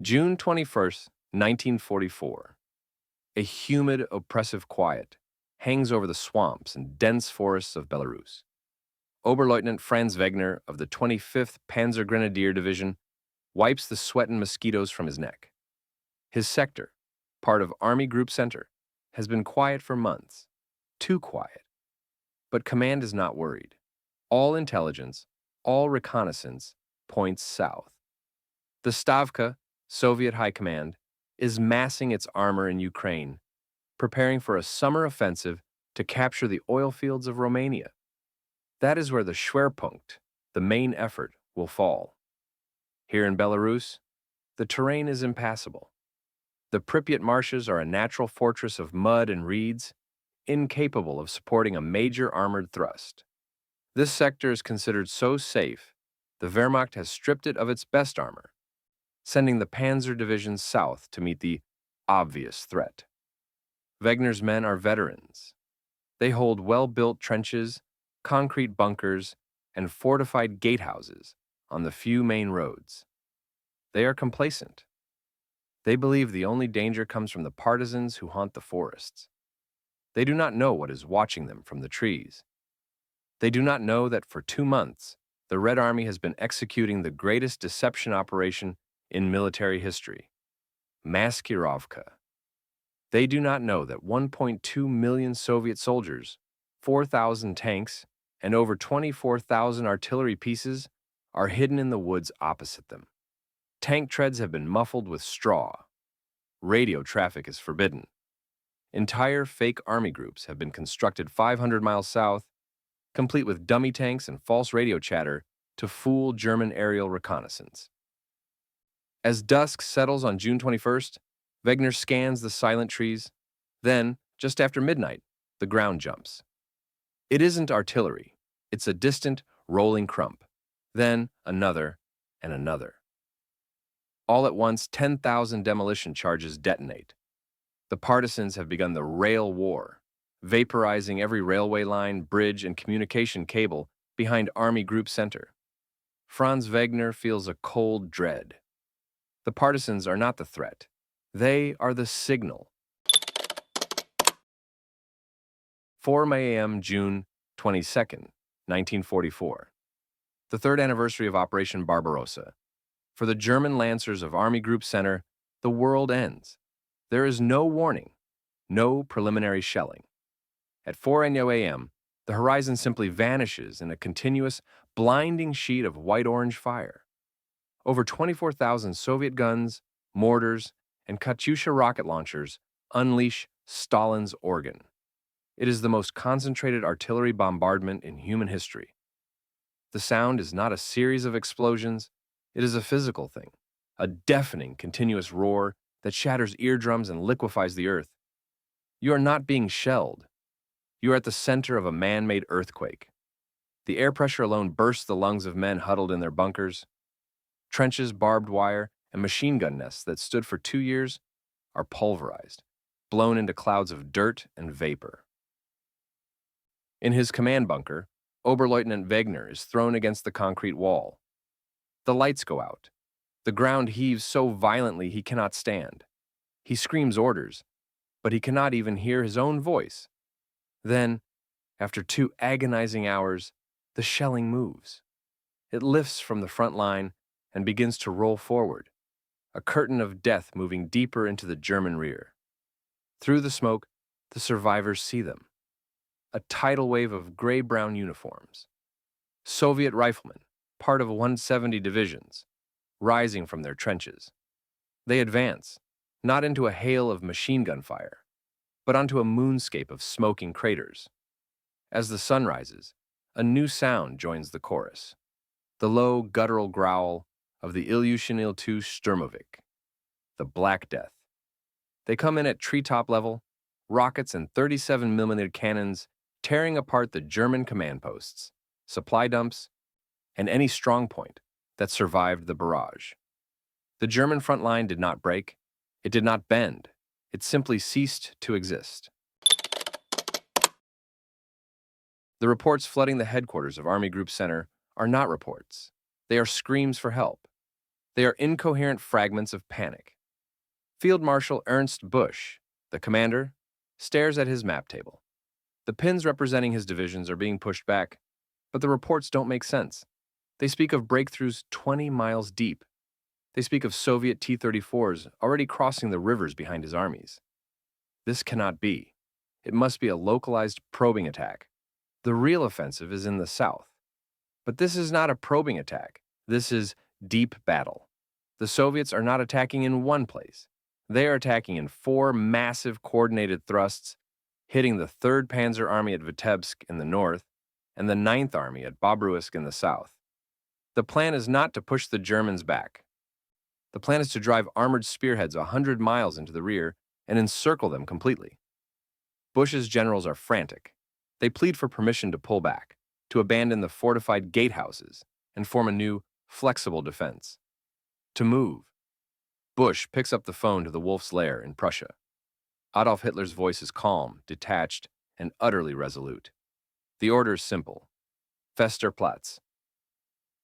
June 21st, 1944. A humid, oppressive quiet hangs over the swamps and dense forests of Belarus. Oberleutnant Franz Wegner of the 25th Panzer Grenadier Division wipes the sweat and mosquitoes from his neck. His sector, part of Army Group Center, has been quiet for months. Too quiet. But command is not worried. All intelligence, all reconnaissance points south. The Stavka, Soviet High Command, is massing its armor in Ukraine, preparing for a summer offensive to capture the oil fields of Romania. That is where the Schwerpunkt, the main effort, will fall. Here in Belarus, the terrain is impassable. The Pripyat marshes are a natural fortress of mud and reeds, incapable of supporting a major armored thrust. This sector is considered so safe, the Wehrmacht has stripped it of its best armor, sending the Panzer divisions south to meet the obvious threat. Wegner's men are veterans. They hold well-built trenches, concrete bunkers, and fortified gatehouses on the few main roads. They are complacent. They believe the only danger comes from the partisans who haunt the forests. They do not know what is watching them from the trees. They do not know that for 2 months, the Red Army has been executing the greatest deception operation in military history, Maskirovka. They do not know that 1.2 million Soviet soldiers, 4,000 tanks, and over 24,000 artillery pieces are hidden in the woods opposite them. Tank treads have been muffled with straw. Radio traffic is forbidden. Entire fake army groups have been constructed 500 miles south, complete with dummy tanks and false radio chatter to fool German aerial reconnaissance. As dusk settles on June 21st, Wegner scans the silent trees. Then, just after midnight, the ground jumps. It isn't artillery. It's a distant, rolling crump. Then another and another. All at once, 10,000 demolition charges detonate. The partisans have begun the rail war, vaporizing every railway line, bridge, and communication cable behind Army Group Center. Franz Wegner feels a cold dread. The partisans are not the threat. They are the signal. 4 a.m. June 22nd, 1944. The third anniversary of Operation Barbarossa. For the German Lancers of Army Group Center, the world ends. There is no warning, no preliminary shelling. At 4 a.m., the horizon simply vanishes in a continuous, blinding sheet of white-orange fire. Over 24,000 Soviet guns, mortars, and Katyusha rocket launchers unleash Stalin's organ. It is the most concentrated artillery bombardment in human history. The sound is not a series of explosions, it is a physical thing, a deafening, continuous roar that shatters eardrums and liquefies the earth. You are not being shelled. You are at the center of a man-made earthquake. The air pressure alone bursts the lungs of men huddled in their bunkers. Trenches, barbed wire, and machine gun nests that stood for 2 years are pulverized, blown into clouds of dirt and vapor. In his command bunker, Oberleutnant Wegner is thrown against the concrete wall. The lights go out. The ground heaves so violently he cannot stand. He screams orders, but he cannot even hear his own voice. Then, after 2 agonizing hours, the shelling moves. It lifts from the front line and begins to roll forward, a curtain of death moving deeper into the German rear. Through the smoke, the survivors see them. A tidal wave of gray-brown uniforms. Soviet riflemen, part of 170 divisions, rising from their trenches. They advance, not into a hail of machine gun fire, but onto a moonscape of smoking craters. As the sun rises, a new sound joins the chorus, the low, guttural growl of the Il-2 Sturmovik, the Black Death. They come in at treetop level, rockets and 37mm cannons tearing apart the German command posts, supply dumps, and any strong point that survived the barrage. The German front line did not break, it did not bend, it simply ceased to exist. The reports flooding the headquarters of Army Group Center are not reports. They are screams for help. They are incoherent fragments of panic. Field Marshal Ernst Busch, the commander, stares at his map table. The pins representing his divisions are being pushed back, but the reports don't make sense. They speak of breakthroughs 20 miles deep. They speak of Soviet T-34s already crossing the rivers behind his armies. This cannot be. It must be a localized probing attack. The real offensive is in the south. But this is not a probing attack. This is deep battle. The Soviets are not attacking in one place. They are attacking in 4 massive coordinated thrusts, hitting the 3rd Panzer Army at Vitebsk in the north and the 9th Army at Bobruisk in the south. The plan is not to push the Germans back. The plan is to drive armored spearheads 100 miles into the rear and encircle them completely. Busch's generals are frantic. They plead for permission to pull back, to abandon the fortified gatehouses and form a new, flexible defense. To move. Busch picks up the phone to the Wolf's Lair in Prussia. Adolf Hitler's voice is calm, detached, and utterly resolute. The order is simple. Fester Platz.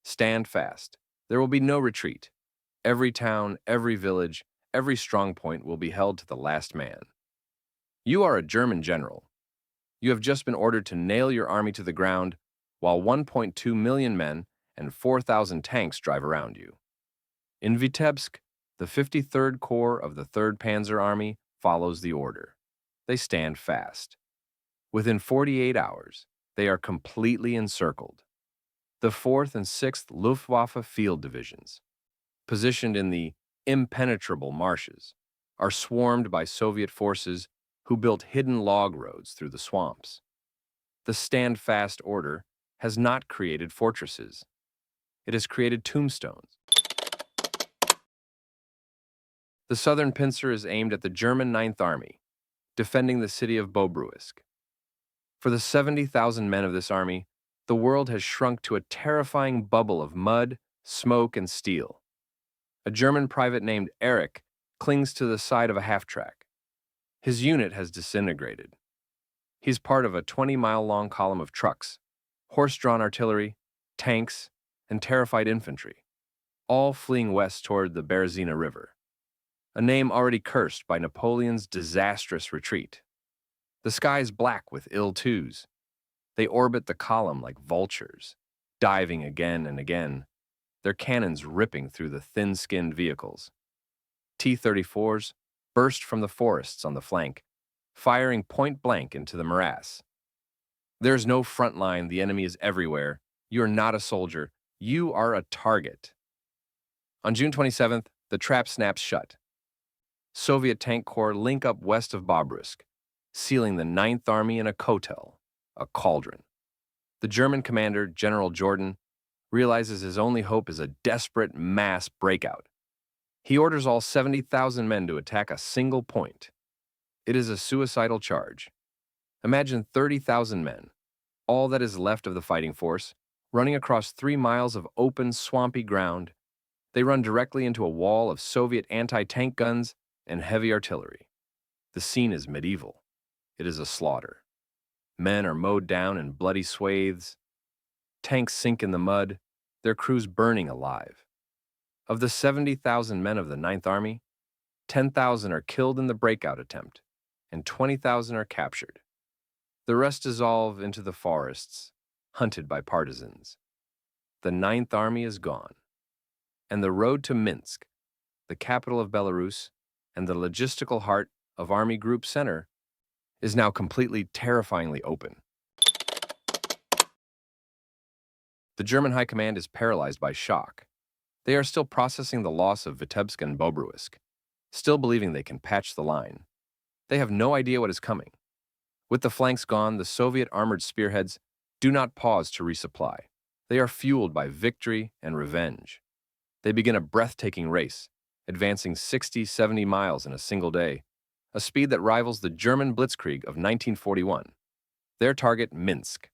Stand fast. There will be no retreat. Every town, every village, every strong point will be held to the last man. You are a German general. You have just been ordered to nail your army to the ground while 1.2 million men and 4,000 tanks drive around you. In Vitebsk, the 53rd Corps of the 3rd Panzer Army follows the order. They stand fast. Within 48 hours, they are completely encircled. The 4th and 6th Luftwaffe Field Divisions, positioned in the impenetrable marshes, are swarmed by Soviet forces who built hidden log roads through the swamps. The stand-fast order has not created fortresses. It has created tombstones. The southern pincer is aimed at the German 9th Army, defending the city of Bobruisk. For the 70,000 men of this army, the world has shrunk to a terrifying bubble of mud, smoke, and steel. A German private named Erich clings to the side of a half-track. His unit has disintegrated. He's part of a 20-mile-long column of trucks, horse-drawn artillery, tanks, and terrified infantry, all fleeing west toward the Berezina River, a name already cursed by Napoleon's disastrous retreat. The sky is black with Il-2s. They orbit the column like vultures, diving again and again, their cannons ripping through the thin-skinned vehicles. T-34s burst from the forests on the flank, firing point-blank into the morass. There's no front line, the enemy is everywhere. You're not a soldier, you are a target. On June 27th, the trap snaps shut. Soviet tank corps link up west of Bobruisk, sealing the 9th Army in a kotel, a cauldron. The German commander, General Jordan, realizes his only hope is a desperate mass breakout. He orders all 70,000 men to attack a single point. It is a suicidal charge. Imagine 30,000 men, all that is left of the fighting force, running across 3 miles of open, swampy ground. They run directly into a wall of Soviet anti-tank guns and heavy artillery. The scene is medieval. It is a slaughter. Men are mowed down in bloody swathes. Tanks sink in the mud, their crews burning alive. Of the 70,000 men of the 9th Army, 10,000 are killed in the breakout attempt, and 20,000 are captured. The rest dissolve into the forests, hunted by partisans. The 9th Army is gone, and the road to Minsk, the capital of Belarus and the logistical heart of Army Group Center, is now completely terrifyingly open. The German High Command is paralyzed by shock. They are still processing the loss of Vitebsk and Bobruisk, still believing they can patch the line. They have no idea what is coming. With the flanks gone, the Soviet armored spearheads do not pause to resupply. They are fueled by victory and revenge. They begin a breathtaking race, advancing 60-70 miles in a single day, a speed that rivals the German blitzkrieg of 1941. Their target, Minsk.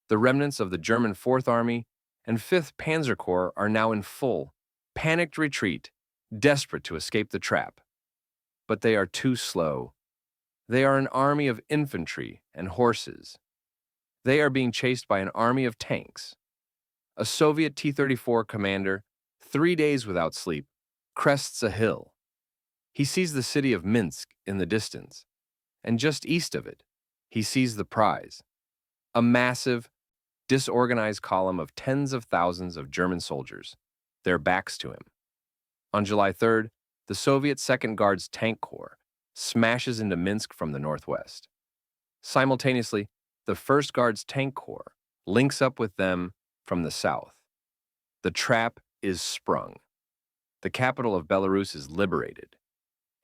The remnants of the German 4th Army and 5th Panzer Corps are now in full, panicked retreat, desperate to escape the trap. But they are too slow. They are an army of infantry and horses. They are being chased by an army of tanks. A Soviet T-34 commander, 3 days without sleep, crests a hill. He sees the city of Minsk in the distance, and just east of it, he sees the prize, a massive, disorganized column of tens of thousands of German soldiers, their backs to him. On July 3rd, the Soviet Second Guards Tank Corps smashes into Minsk from the northwest. Simultaneously, the First Guards Tank Corps links up with them from the south. The trap is sprung. The capital of Belarus is liberated.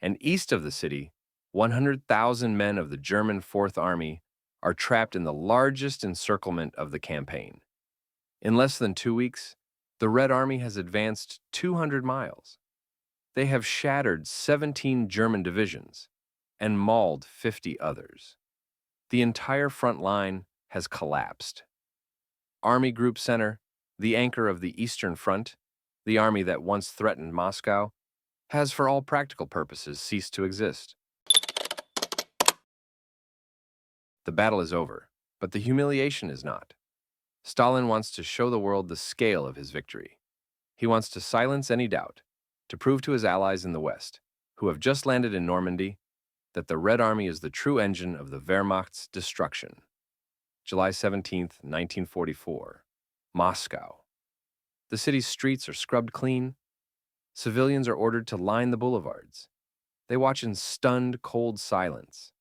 And east of the city, 100,000 men of the German Fourth Army are trapped in the largest encirclement of the campaign. In less than 2 weeks, the Red Army has advanced 200 miles. They have shattered 17 German divisions and mauled 50 others. The entire front line has collapsed. Army Group Center, the anchor of the Eastern Front, the army that once threatened Moscow, has for all practical purposes ceased to exist. The battle is over, but the humiliation is not. Stalin wants to show the world the scale of his victory. He wants to silence any doubt, to prove to his allies in the West, who have just landed in Normandy, that the Red Army is the true engine of the Wehrmacht's destruction. July 17, 1944. Moscow. The city's streets are scrubbed clean. Civilians are ordered to line the boulevards. They watch in stunned, cold silence.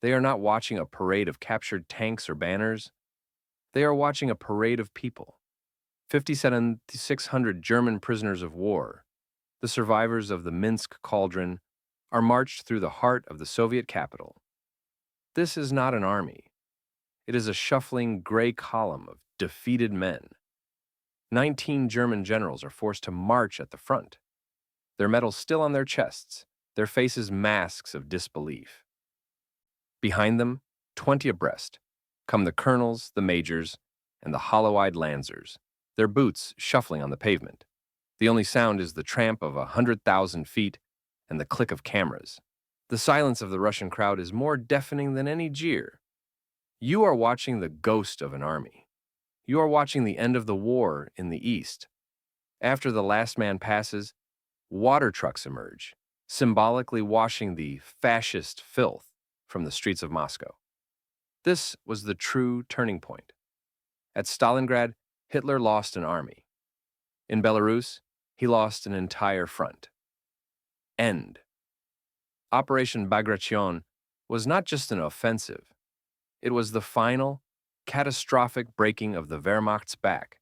They are not watching a parade of captured tanks or banners. They are watching a parade of people. 5,600 German prisoners of war, the survivors of the Minsk cauldron, are marched through the heart of the Soviet capital. This is not an army. It is a shuffling gray column of defeated men. 19 German generals are forced to march at the front, their medals still on their chests, their faces masks of disbelief. Behind them, 20 abreast, come the colonels, the majors, and the hollow-eyed lancers, their boots shuffling on the pavement. The only sound is the tramp of 100,000 feet and the click of cameras. The silence of the Russian crowd is more deafening than any jeer. You are watching the ghost of an army. You are watching the end of the war in the East. After the last man passes, water trucks emerge, symbolically washing the fascist filth from the streets of Moscow. This was the true turning point. At Stalingrad, Hitler lost an army. In Belarus, he lost an entire front. End. Operation Bagration was not just an offensive. It was the final, catastrophic breaking of the Wehrmacht's back,